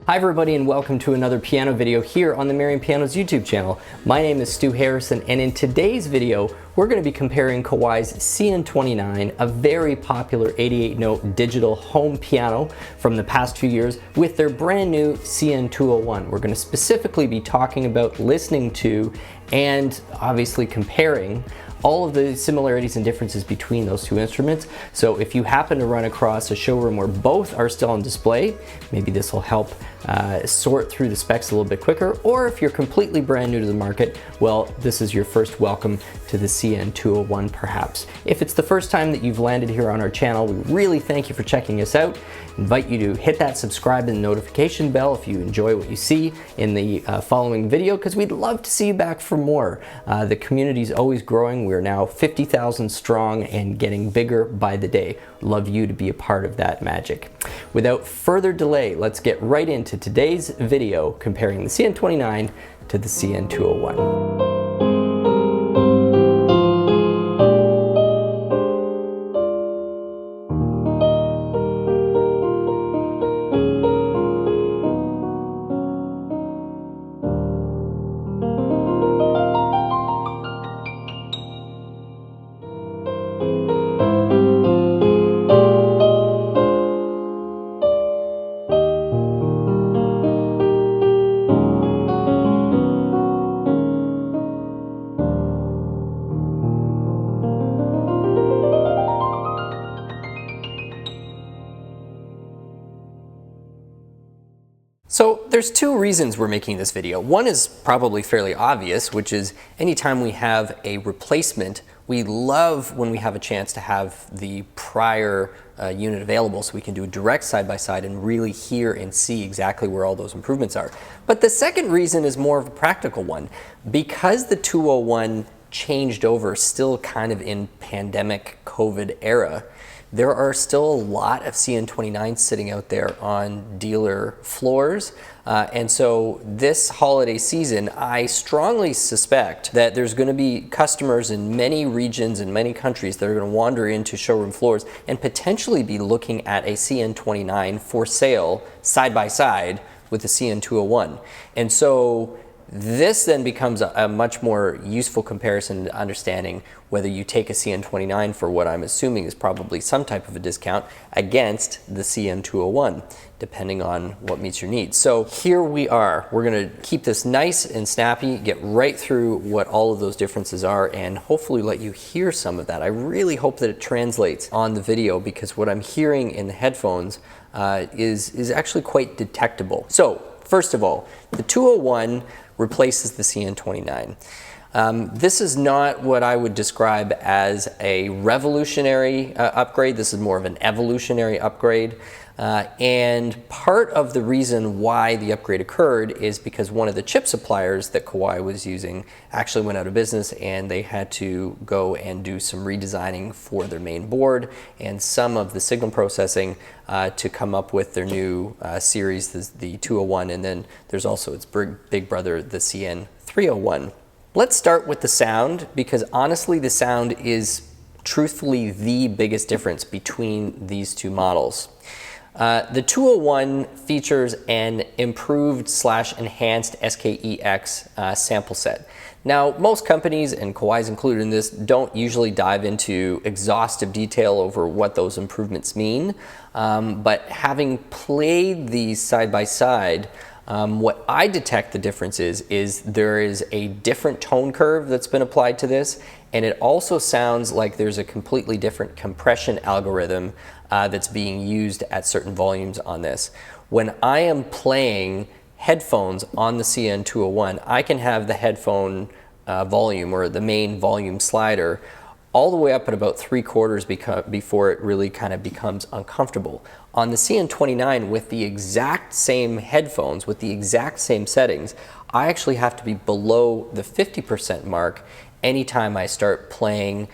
Hi everybody and welcome to another piano video here on the Merriam Pianos YouTube channel. My name is Stu Harrison and in today's video we're going to be comparing Kawai's CN29, a very popular 88-note digital home piano from the past few years, with their brand new CN201. We're going to specifically be talking about, listening to, and obviously comparing all of the similarities and differences between those two instruments. So if you happen to run across a showroom where both are still on display, maybe this will help sort through the specs a little bit quicker. Or if you're completely brand new to the market, well, this is your first welcome to the CN201 perhaps. If it's the first time that you've landed here on our channel, we really thank you for checking us out. Invite you to hit that subscribe and notification bell if you enjoy what you see in the following video, because we'd love to see you back for more. The community is always growing. We're now 50,000 strong and getting bigger by the day. Love you to be a part of that magic. Without further delay, let's get right into today's video comparing the CN29 to the CN201. So there's two reasons we're making this video. One is probably fairly obvious, which is anytime we have a replacement, we love when we have a chance to have the prior unit available so we can do a direct side-by-side and really hear and see exactly where all those improvements are. But the second reason is more of a practical one. Because the 201 changed over still kind of in pandemic COVID era, there are still a lot of CN29s sitting out there on dealer floors. And so this holiday season, I strongly suspect that there's going to be customers in many regions and many countries that are going to wander into showroom floors and potentially be looking at a CN29 for sale side by side with the CN201. And so this then becomes a much more useful comparison to understanding whether you take a CN29 for what I'm assuming is probably some type of a discount against the CN201, depending on what meets your needs. So here we are. We're going to keep this nice and snappy, get right through what all of those differences are, and hopefully let you hear some of that. I really hope that it translates on the video, because what I'm hearing in the headphones is actually quite detectable. So first of all, the 201 replaces the CN29. This is not what I would describe as a revolutionary upgrade. This is more of an evolutionary upgrade. And part of the reason why the upgrade occurred is because one of the chip suppliers that Kawai was using actually went out of business, and they had to go and do some redesigning for their main board and some of the signal processing to come up with their new series, the 201, and then there's also its big brother, the CN301. Let's start with the sound, because honestly the sound is truthfully the biggest difference between these two models. The 201 features an improved / enhanced SKEX sample set. Now, most companies, and Kawai's included in this, don't usually dive into exhaustive detail over what those improvements mean. But having played these side by side, what I detect the difference is there is a different tone curve that's been applied to this, and it also sounds like there's a completely different compression algorithm that's being used at certain volumes on this. When I am playing headphones on the CN201, I can have the headphone volume, or the main volume slider, all the way up at about 3/4 before it really kind of becomes uncomfortable. On the CN29, with the exact same headphones, with the exact same settings, I actually have to be below the 50% mark anytime I start playing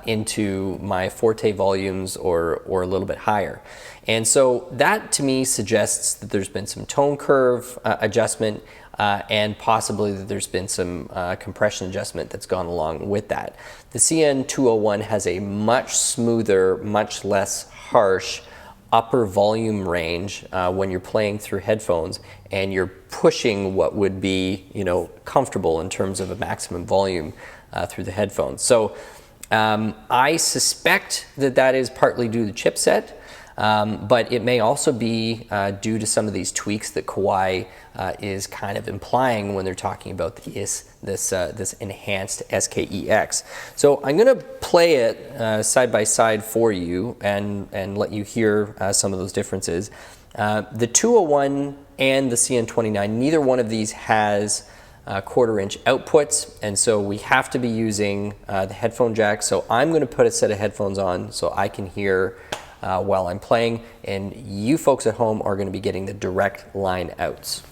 into my forte volumes or a little bit higher. And so that to me suggests that there's been some tone curve adjustment and possibly that there's been some compression adjustment that's gone along with that. The CN201 has a much smoother, much less harsh upper volume range when you're playing through headphones and you're pushing what would be, comfortable in terms of a maximum volume through the headphones. So I suspect that is partly due to the chipset, but it may also be due to some of these tweaks that Kawai is kind of implying when they're talking about this enhanced SKEX. So I'm going to play it side by side for you and let you hear some of those differences. The 201 and the CN29, neither one of these has 1/4 inch outputs, and so we have to be using the headphone jack. So I'm going to put a set of headphones on so I can hear while I'm playing, and you folks at home are going to be getting the direct line outs.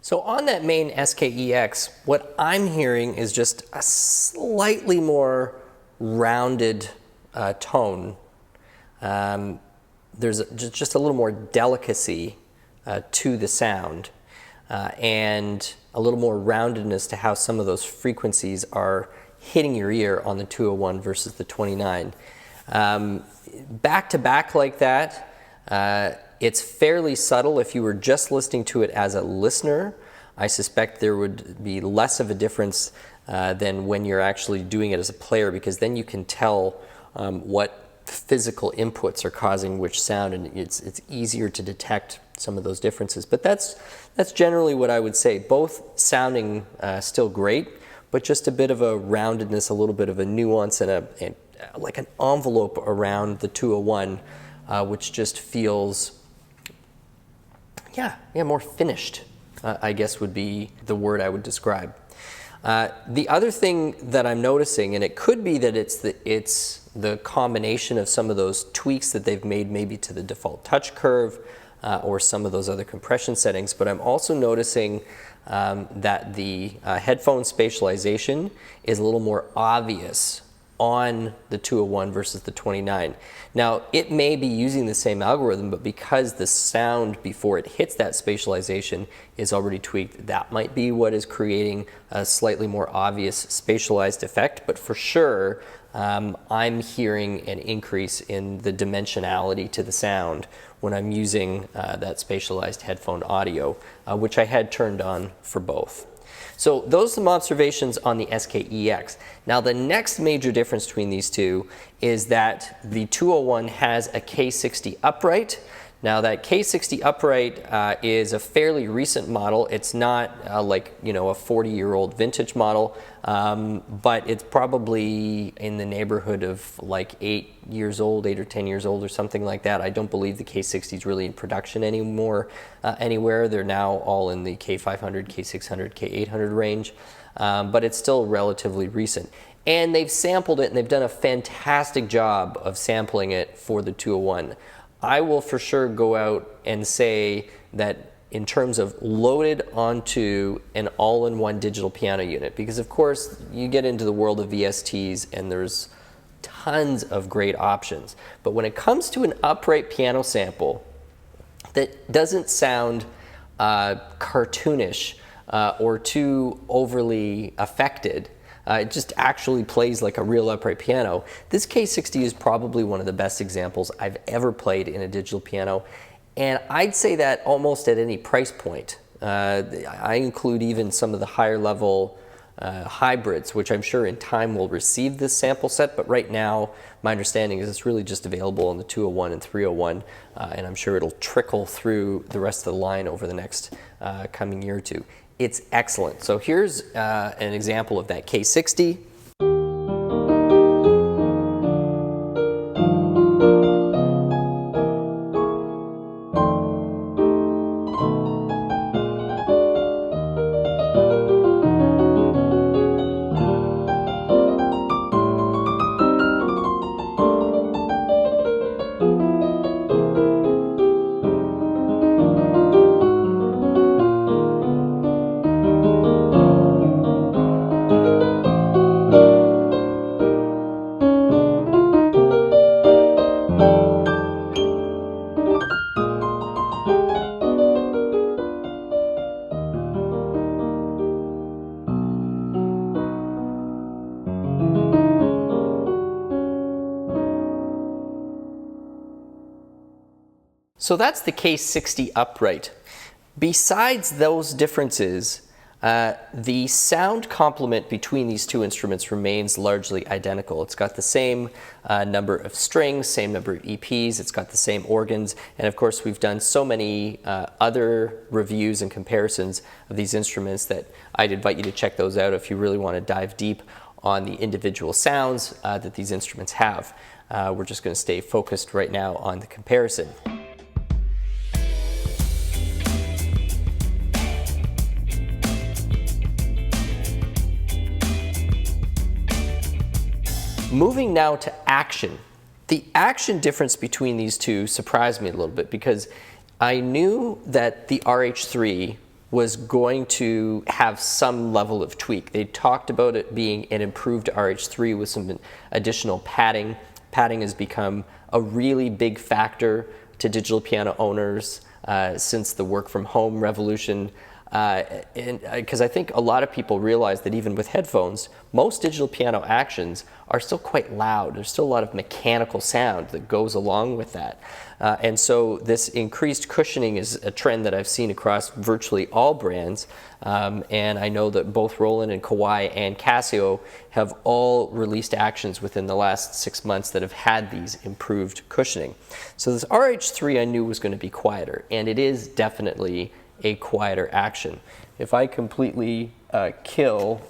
So on that main SKEX, what I'm hearing is just a slightly more rounded tone there's just a little more delicacy to the sound and a little more roundedness to how some of those frequencies are hitting your ear on the 201 versus the 29. Back to back like that, it's fairly subtle. If you were just listening to it as a listener, I suspect there would be less of a difference than when you're actually doing it as a player, because then you can tell what physical inputs are causing which sound, and it's easier to detect some of those differences. But that's generally what I would say. Both sounding still great, but just a bit of a roundedness, a little bit of a nuance, and like an envelope around the 201, which just feels, more finished, I guess would be the word I would describe. The other thing that I'm noticing, and it could be that it's the combination of some of those tweaks that they've made maybe to the default touch curve or some of those other compression settings, but I'm also noticing that the headphone spatialization is a little more obvious on the 201 versus the 29. Now, it may be using the same algorithm, but because the sound before it hits that spatialization is already tweaked, that might be what is creating a slightly more obvious spatialized effect. But for sure, I'm hearing an increase in the dimensionality to the sound when I'm using that spatialized headphone audio, which I had turned on for both. So those are some observations on the SKEX. Now the next major difference between these two is that the 201 has a K60 upright. Now that K60 upright is a fairly recent model. It's not like a 40-year-old vintage model, but it's probably in the neighborhood of like 8 years old, 8 or 10 years old or something like that. I don't believe the K60 is really in production anymore anywhere. They're now all in the K500, K600, K800 range, but it's still relatively recent. And they've sampled it, and they've done a fantastic job of sampling it for the 201. I will for sure go out and say that in terms of loaded onto an all-in-one digital piano unit, because of course you get into the world of VSTs and there's tons of great options. But when it comes to an upright piano sample that doesn't sound cartoonish or too overly affected, it just actually plays like a real upright piano. This K60 is probably one of the best examples I've ever played in a digital piano, and I'd say that almost at any price point. I include even some of the higher level hybrids, which I'm sure in time will receive this sample set, but right now my understanding is it's really just available on the 201 and 301, and I'm sure it'll trickle through the rest of the line over the next coming year or two. It's excellent. So here's an example of that K60. So that's the K60 upright. Besides those differences, the sound complement between these two instruments remains largely identical. It's got the same number of strings, same number of EPs, it's got the same organs, and of course we've done so many other reviews and comparisons of these instruments that I'd invite you to check those out if you really want to dive deep on the individual sounds that these instruments have. We're just going to stay focused right now on the comparison. Moving now to action. The action difference between these two surprised me a little bit because I knew that the RH3 was going to have some level of tweak. They talked about it being an improved RH3 with some additional padding, padding has become a really big factor to digital piano owners since the work from home revolution. Because I think a lot of people realize that even with headphones, most digital piano actions are still quite loud. There's still a lot of mechanical sound that goes along with that. And so this increased cushioning is a trend that I've seen across virtually all brands. And I know that both Roland and Kawai and Casio have all released actions within the last 6 months that have had these improved cushioning. So this RH3 I knew was going to be quieter, and it is definitely a quieter action. If I completely kill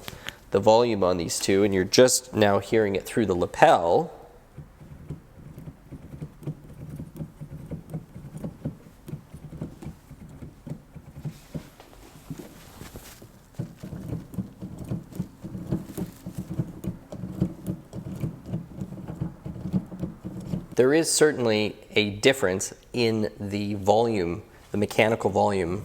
the volume on these two, and you're just now hearing it through the lapel, there is certainly a difference in the volume, the mechanical volume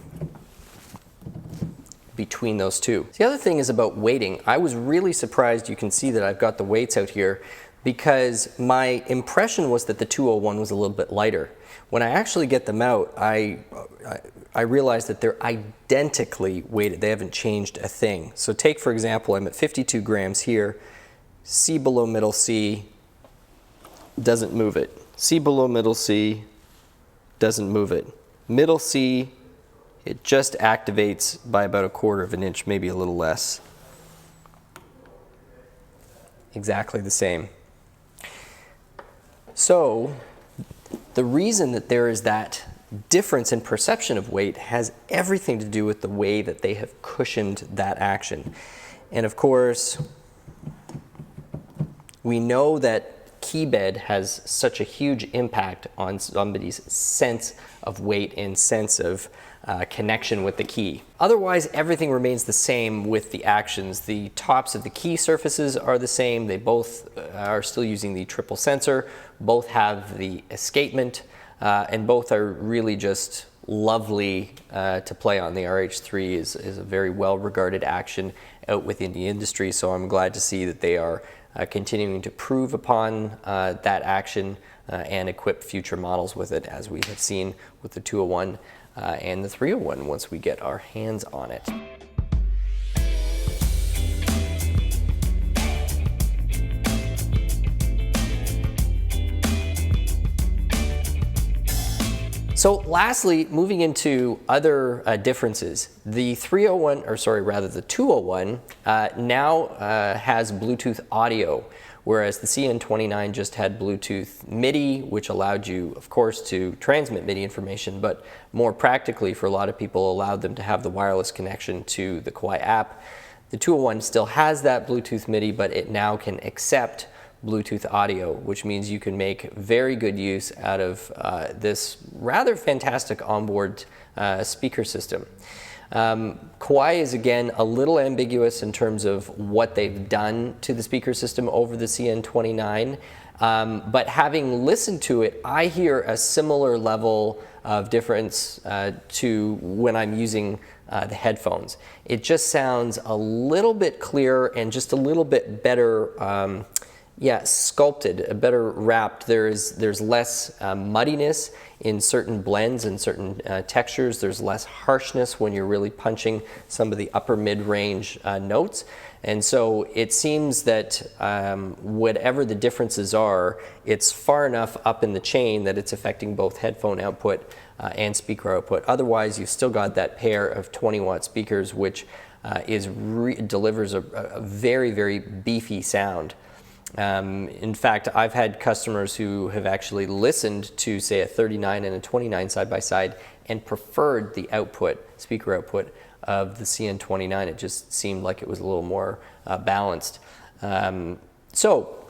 between those two. The other thing is about weighting. I was really surprised. You can see that I've got the weights out here because my impression was that the 201 was a little bit lighter. When I actually get them out, I realized that they're identically weighted. They haven't changed a thing. So take, for example, I'm at 52 grams here. C below middle C doesn't move it. C below middle C doesn't move it. Middle C, it just activates by about 1/4 of an inch, maybe a little less. Exactly the same. So the reason that there is that difference in perception of weight has everything to do with the way that they have cushioned that action. And of course, we know that key bed has such a huge impact on somebody's sense of weight and sense of connection with the key. Otherwise, everything remains the same with the actions. The tops of the key surfaces are the same. They both are still using the triple sensor. Both have the escapement, and both are really just lovely to play on. The RH3 is a very well-regarded action out within the industry, so I'm glad to see that they are continuing to prove upon that action and equip future models with it, as we have seen with the 201 and the 301 once we get our hands on it. So lastly, moving into other differences, the 301, or sorry, rather the 201 now has Bluetooth audio, whereas the CN29 just had Bluetooth MIDI, which allowed you, of course, to transmit MIDI information, but more practically for a lot of people allowed them to have the wireless connection to the Kawai app. The 201 still has that Bluetooth MIDI, but it now can accept Bluetooth audio, which means you can make very good use out of this rather fantastic onboard speaker system. Kawai is again a little ambiguous in terms of what they've done to the speaker system over the CN29, but having listened to it, I hear a similar level of difference to when I'm using the headphones. It just sounds a little bit clearer and just a little bit better sculpted, better wrapped. There's less muddiness in certain blends and certain textures. There's less harshness when you're really punching some of the upper mid-range notes. And so it seems that whatever the differences are, it's far enough up in the chain that it's affecting both headphone output and speaker output. Otherwise, you've still got that pair of 20-watt speakers, which delivers a very, very beefy sound. In fact, I've had customers who have actually listened to, say, a 39 and a 29 side by side and preferred the output, speaker output of the CN29. It just seemed like it was a little more balanced. So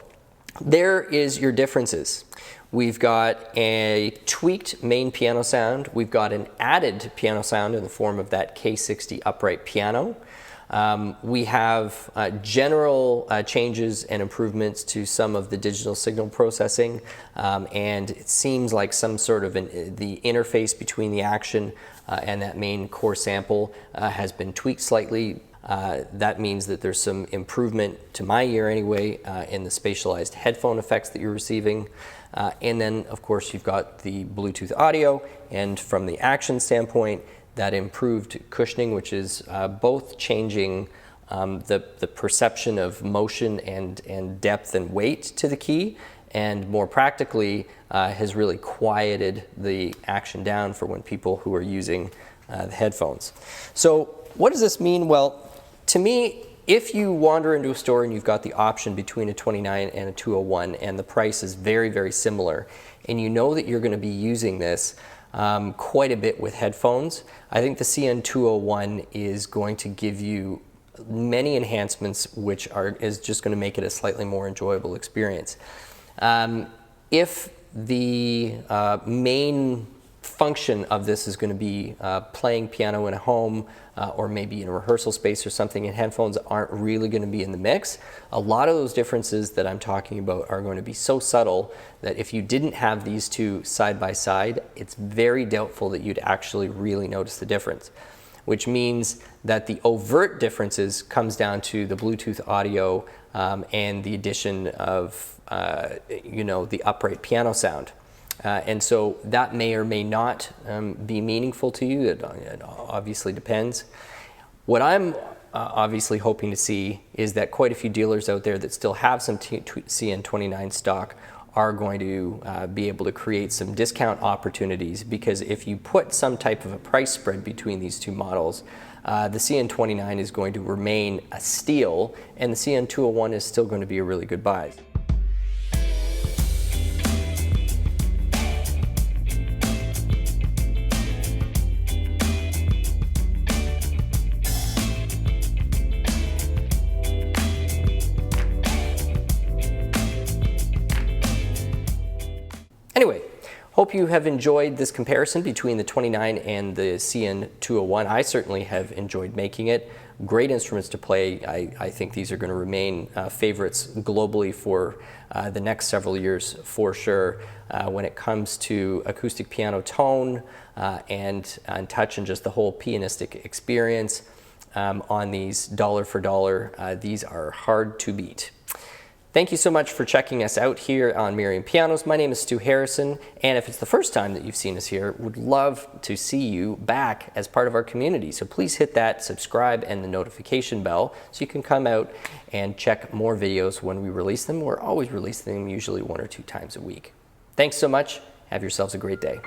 there is your differences. We've got a tweaked main piano sound. We've got an added piano sound in the form of that K60 upright piano. We have general changes and improvements to some of the digital signal processing, and it seems like some sort of the interface between the action and that main core sample has been tweaked slightly. That means that there's some improvement, to my ear anyway, in the spatialized headphone effects that you're receiving. And then, of course, you've got the Bluetooth audio, and from the action standpoint, that improved cushioning, which is both changing the perception of motion and depth and weight to the key, and more practically has really quieted the action down for when people who are using the headphones. So what does this mean? Well, to me, if you wander into a store and you've got the option between a 29 and a 201 and the price is very, very similar, and you know that you're going to be using this quite a bit with headphones, I think the CN201 is going to give you many enhancements which is just going to make it a slightly more enjoyable experience. If the main function of this is going to be playing piano in a home or maybe in a rehearsal space or something, and headphones aren't really going to be in the mix, a lot of those differences that I'm talking about are going to be so subtle that if you didn't have these two side by side, it's very doubtful that you'd actually really notice the difference, which means that the overt differences comes down to the Bluetooth audio and the addition of the upright piano sound. And so that may or may not be meaningful to you. It obviously depends. What I'm obviously hoping to see is that quite a few dealers out there that still have some CN29 stock are going to be able to create some discount opportunities, because if you put some type of a price spread between these two models, the CN29 is going to remain a steal, and the CN201 is still going to be a really good buy. Anyway, hope you have enjoyed this comparison between the 29 and the CN201. I certainly have enjoyed making it. Great instruments to play. I think these are going to remain favorites globally for the next several years for sure, when it comes to acoustic piano tone and touch and just the whole pianistic experience on these dollar for dollar. These are hard to beat. Thank you so much for checking us out here on Merriam Pianos. My name is Stu Harrison, and if it's the first time that you've seen us here, would love to see you back as part of our community. So please hit that subscribe and the notification bell so you can come out and check more videos when we release them. We're always releasing them, usually 1 or 2 times a week. Thanks so much. Have yourselves a great day.